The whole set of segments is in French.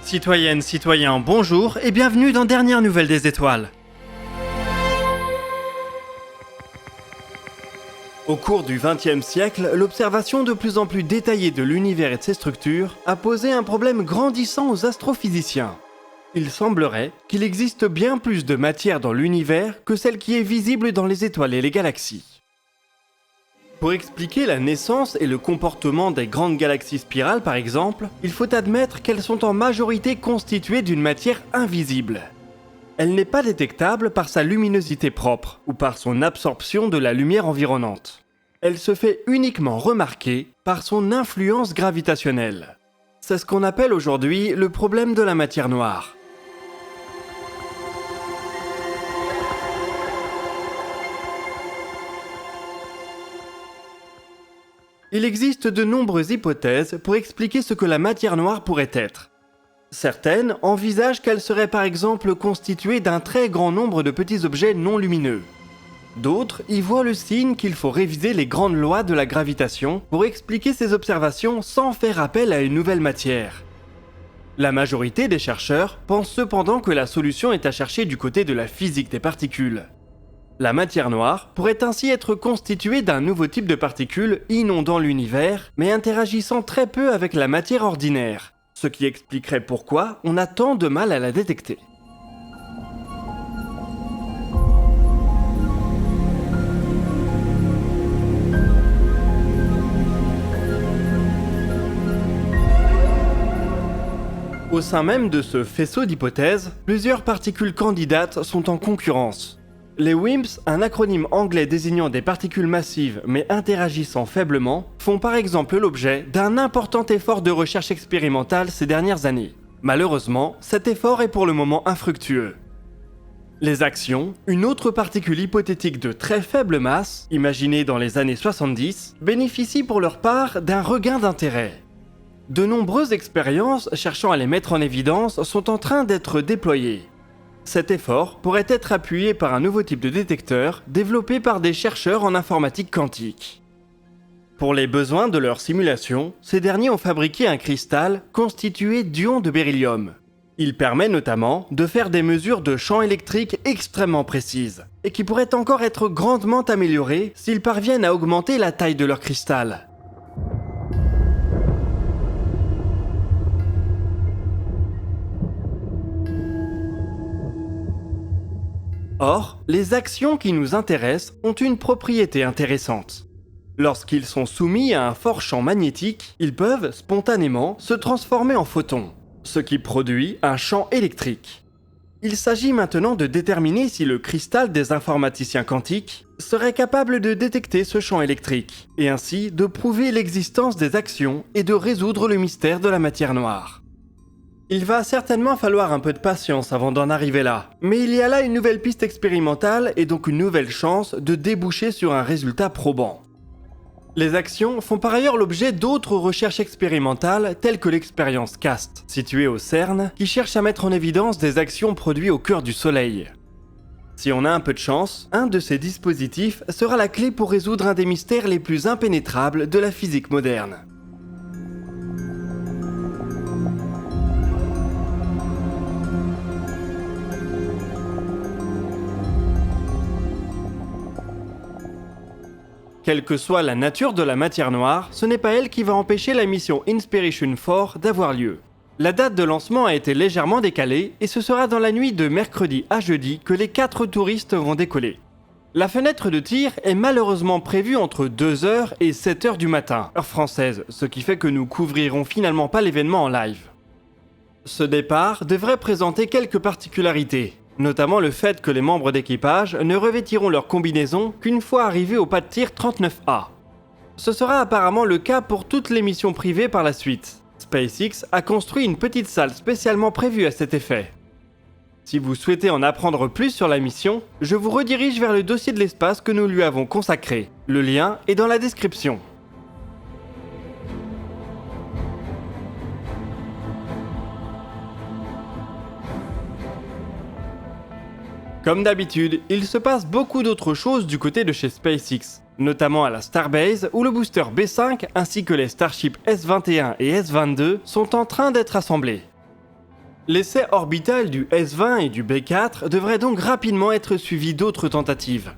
Citoyennes, citoyens, bonjour et bienvenue dans Dernière Nouvelle des Étoiles. Au cours du XXe siècle, l'observation de plus en plus détaillée de l'univers et de ses structures a posé un problème grandissant aux astrophysiciens. Il semblerait qu'il existe bien plus de matière dans l'univers que celle qui est visible dans les étoiles et les galaxies. Pour expliquer la naissance et le comportement des grandes galaxies spirales par exemple, il faut admettre qu'elles sont en majorité constituées d'une matière invisible. Elle n'est pas détectable par sa luminosité propre ou par son absorption de la lumière environnante. Elle se fait uniquement remarquer par son influence gravitationnelle. C'est ce qu'on appelle aujourd'hui le problème de la matière noire. Il existe de nombreuses hypothèses pour expliquer ce que la matière noire pourrait être. Certaines envisagent qu'elle serait par exemple constituée d'un très grand nombre de petits objets non lumineux. D'autres y voient le signe qu'il faut réviser les grandes lois de la gravitation pour expliquer ces observations sans faire appel à une nouvelle matière. La majorité des chercheurs pensent cependant que la solution est à chercher du côté de la physique des particules. La matière noire pourrait ainsi être constituée d'un nouveau type de particules inondant l'univers, mais interagissant très peu avec la matière ordinaire, ce qui expliquerait pourquoi on a tant de mal à la détecter. Au sein même de ce faisceau d'hypothèses, plusieurs particules candidates sont en concurrence. Les WIMPs, un acronyme anglais désignant des particules massives mais interagissant faiblement, font par exemple l'objet d'un important effort de recherche expérimentale ces dernières années. Malheureusement, cet effort est pour le moment infructueux. Les axions, une autre particule hypothétique de très faible masse, imaginée dans les années 70, bénéficient pour leur part d'un regain d'intérêt. De nombreuses expériences cherchant à les mettre en évidence sont en train d'être déployées. Cet effort pourrait être appuyé par un nouveau type de détecteur développé par des chercheurs en informatique quantique. Pour les besoins de leur simulation, ces derniers ont fabriqué un cristal constitué d'ions de beryllium. Il permet notamment de faire des mesures de champ électrique extrêmement précises, et qui pourraient encore être grandement améliorées s'ils parviennent à augmenter la taille de leur cristal. Or, les axions qui nous intéressent ont une propriété intéressante. Lorsqu'ils sont soumis à un fort champ magnétique, ils peuvent spontanément se transformer en photons, ce qui produit un champ électrique. Il s'agit maintenant de déterminer si le cristal des informaticiens quantiques serait capable de détecter ce champ électrique, et ainsi de prouver l'existence des axions et de résoudre le mystère de la matière noire. Il va certainement falloir un peu de patience avant d'en arriver là, mais il y a là une nouvelle piste expérimentale et donc une nouvelle chance de déboucher sur un résultat probant. Les axions font par ailleurs l'objet d'autres recherches expérimentales telles que l'expérience CAST, située au CERN, qui cherche à mettre en évidence des axions produits au cœur du Soleil. Si on a un peu de chance, un de ces dispositifs sera la clé pour résoudre un des mystères les plus impénétrables de la physique moderne. Quelle que soit la nature de la matière noire, ce n'est pas elle qui va empêcher la mission Inspiration 4 d'avoir lieu. La date de lancement a été légèrement décalée et ce sera dans la nuit de mercredi à jeudi que les 4 touristes vont décoller. La fenêtre de tir est malheureusement prévue entre 2h et 7h du matin, heure française, ce qui fait que nous couvrirons finalement pas l'événement en live. Ce départ devrait présenter quelques particularités. Notamment le fait que les membres d'équipage ne revêtiront leur combinaison qu'une fois arrivés au pas de tir 39A. Ce sera apparemment le cas pour toutes les missions privées par la suite. SpaceX a construit une petite salle spécialement prévue à cet effet. Si vous souhaitez en apprendre plus sur la mission, je vous redirige vers le dossier de l'espace que nous lui avons consacré. Le lien est dans la description. Comme d'habitude, il se passe beaucoup d'autres choses du côté de chez SpaceX, notamment à la Starbase où le booster B5 ainsi que les Starship S-21 et S-22 sont en train d'être assemblés. L'essai orbital du S-20 et du B-4 devrait donc rapidement être suivi d'autres tentatives.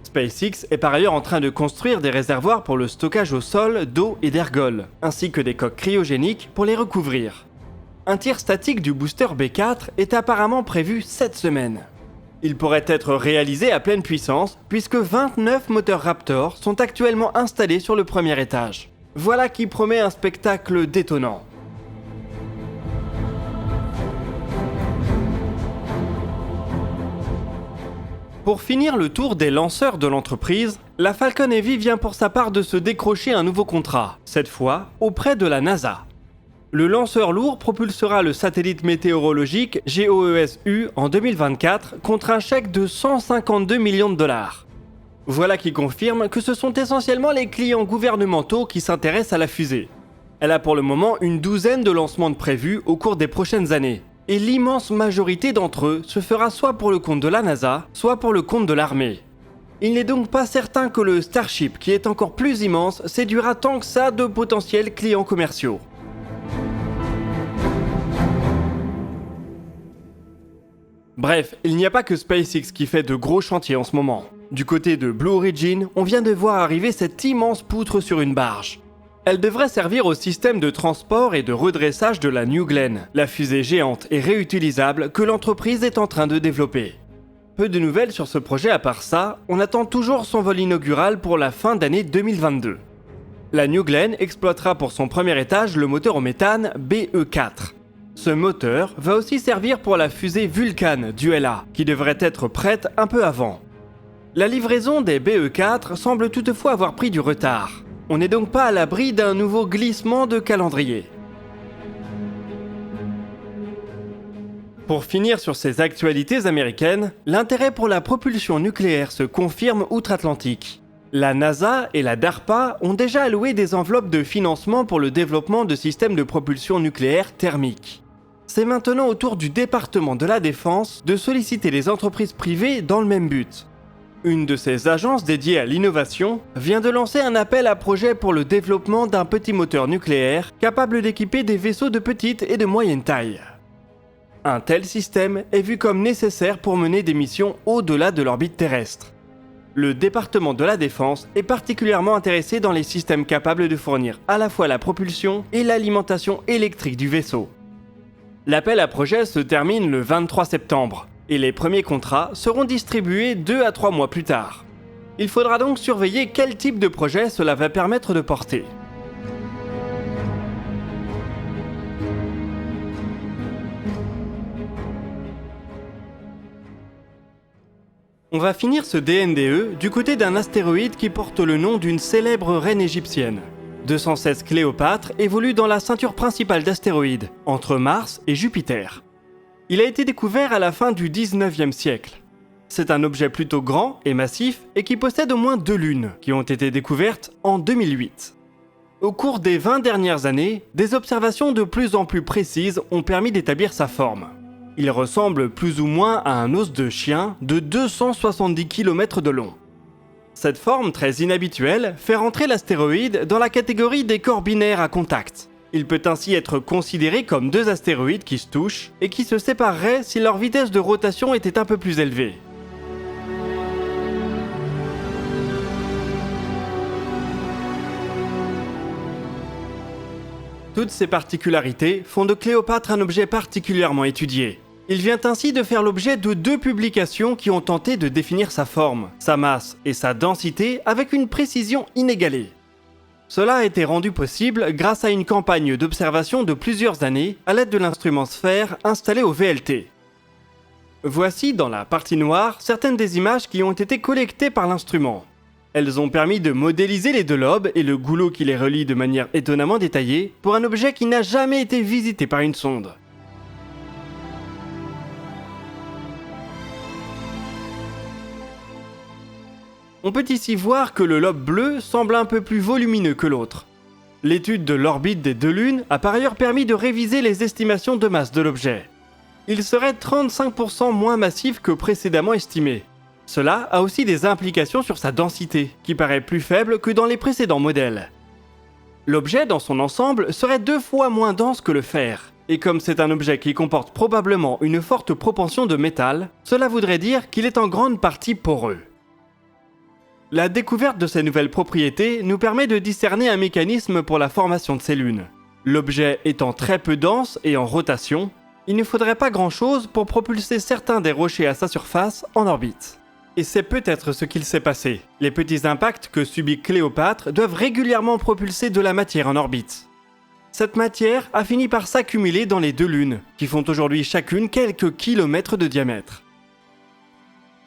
SpaceX est par ailleurs en train de construire des réservoirs pour le stockage au sol d'eau et d'ergols, ainsi que des coques cryogéniques pour les recouvrir. Un tir statique du booster B4 est apparemment prévu cette semaine. Il pourrait être réalisé à pleine puissance puisque 29 moteurs Raptor sont actuellement installés sur le premier étage. Voilà qui promet un spectacle détonnant. Pour finir le tour des lanceurs de l'entreprise, la Falcon Heavy vient pour sa part de se décrocher un nouveau contrat, cette fois auprès de la NASA. Le lanceur lourd propulsera le satellite météorologique GOES-U en 2024 contre un chèque de 152 millions de dollars. Voilà qui confirme que ce sont essentiellement les clients gouvernementaux qui s'intéressent à la fusée. Elle a pour le moment une douzaine de lancements de prévus au cours des prochaines années. Et l'immense majorité d'entre eux se fera soit pour le compte de la NASA, soit pour le compte de l'armée. Il n'est donc pas certain que le Starship, qui est encore plus immense, séduira tant que ça de potentiels clients commerciaux. Bref, il n'y a pas que SpaceX qui fait de gros chantiers en ce moment. Du côté de Blue Origin, on vient de voir arriver cette immense poutre sur une barge. Elle devrait servir au système de transport et de redressage de la New Glenn, la fusée géante et réutilisable que l'entreprise est en train de développer. Peu de nouvelles sur ce projet à part ça, on attend toujours son vol inaugural pour la fin d'année 2022. La New Glenn exploitera pour son premier étage le moteur au méthane BE4. Ce moteur va aussi servir pour la fusée Vulcan d'ULA, qui devrait être prête un peu avant. La livraison des BE4 semble toutefois avoir pris du retard. On n'est donc pas à l'abri d'un nouveau glissement de calendrier. Pour finir sur ces actualités américaines, l'intérêt pour la propulsion nucléaire se confirme outre-Atlantique. La NASA et la DARPA ont déjà alloué des enveloppes de financement pour le développement de systèmes de propulsion nucléaire thermique. C'est maintenant au tour du département de la Défense de solliciter les entreprises privées dans le même but. Une de ces agences dédiées à l'innovation vient de lancer un appel à projet pour le développement d'un petit moteur nucléaire capable d'équiper des vaisseaux de petite et de moyenne taille. Un tel système est vu comme nécessaire pour mener des missions au-delà de l'orbite terrestre. Le département de la Défense est particulièrement intéressé dans les systèmes capables de fournir à la fois la propulsion et l'alimentation électrique du vaisseau. L'appel à projet se termine le 23 septembre. Et les premiers contrats seront distribués 2 à 3 mois plus tard. Il faudra donc surveiller quel type de projet cela va permettre de porter. On va finir ce DNDE du côté d'un astéroïde qui porte le nom d'une célèbre reine égyptienne. 216 Cléopâtre évolue dans la ceinture principale d'astéroïdes, entre Mars et Jupiter. Il a été découvert à la fin du 19e siècle. C'est un objet plutôt grand et massif et qui possède au moins 2 lunes, qui ont été découvertes en 2008. Au cours des 20 dernières années, des observations de plus en plus précises ont permis d'établir sa forme. Il ressemble plus ou moins à un os de chien de 270 km de long. Cette forme très inhabituelle fait rentrer l'astéroïde dans la catégorie des corps binaires à contact. Il peut ainsi être considéré comme 2 astéroïdes qui se touchent et qui se sépareraient si leur vitesse de rotation était un peu plus élevée. Toutes ces particularités font de Cléopâtre un objet particulièrement étudié. Il vient ainsi de faire l'objet de 2 publications qui ont tenté de définir sa forme, sa masse et sa densité avec une précision inégalée. Cela a été rendu possible grâce à une campagne d'observation de plusieurs années à l'aide de l'instrument Sphère installé au VLT. Voici dans la partie noire certaines des images qui ont été collectées par l'instrument. Elles ont permis de modéliser les 2 lobes et le goulot qui les relie de manière étonnamment détaillée pour un objet qui n'a jamais été visité par une sonde. On peut ici voir que le lobe bleu semble un peu plus volumineux que l'autre. L'étude de l'orbite des 2 lunes a par ailleurs permis de réviser les estimations de masse de l'objet. Il serait 35% moins massif que précédemment estimé. Cela a aussi des implications sur sa densité, qui paraît plus faible que dans les précédents modèles. L'objet dans son ensemble serait 2 fois moins dense que le fer, Et comme c'est un objet qui comporte probablement une forte propension de métal, cela voudrait dire qu'il est en grande partie poreux. La découverte de ces nouvelles propriétés nous permet de discerner un mécanisme pour la formation de ces lunes. L'objet étant très peu dense et en rotation, il ne faudrait pas grand-chose pour propulser certains des rochers à sa surface en orbite. Et c'est peut-être ce qu'il s'est passé. Les petits impacts que subit Cléopâtre doivent régulièrement propulser de la matière en orbite. Cette matière a fini par s'accumuler dans les deux lunes, qui font aujourd'hui chacune quelques kilomètres de diamètre.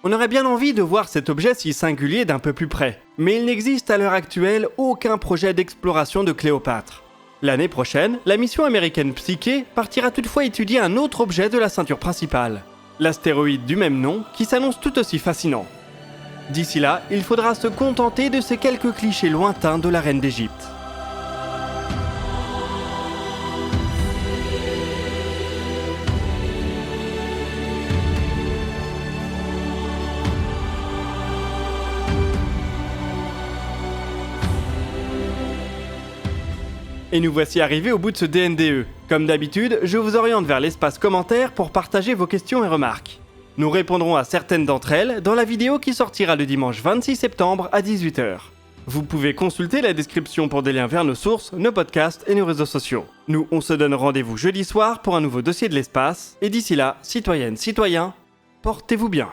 On aurait bien envie de voir cet objet si singulier d'un peu plus près, mais il n'existe à l'heure actuelle aucun projet d'exploration de Cléopâtre. L'année prochaine, la mission américaine Psyche partira toutefois étudier un autre objet de la ceinture principale, l'astéroïde du même nom qui s'annonce tout aussi fascinant. D'ici là, il faudra se contenter de ces quelques clichés lointains de la reine d'Égypte. Et nous voici arrivés au bout de ce DNDE. Comme d'habitude, je vous oriente vers l'espace commentaires pour partager vos questions et remarques. Nous répondrons à certaines d'entre elles dans la vidéo qui sortira le dimanche 26 septembre à 18h. Vous pouvez consulter la description pour des liens vers nos sources, nos podcasts et nos réseaux sociaux. Nous, on se donne rendez-vous jeudi soir pour un nouveau dossier de l'espace. Et d'ici là, citoyennes, citoyens, portez-vous bien.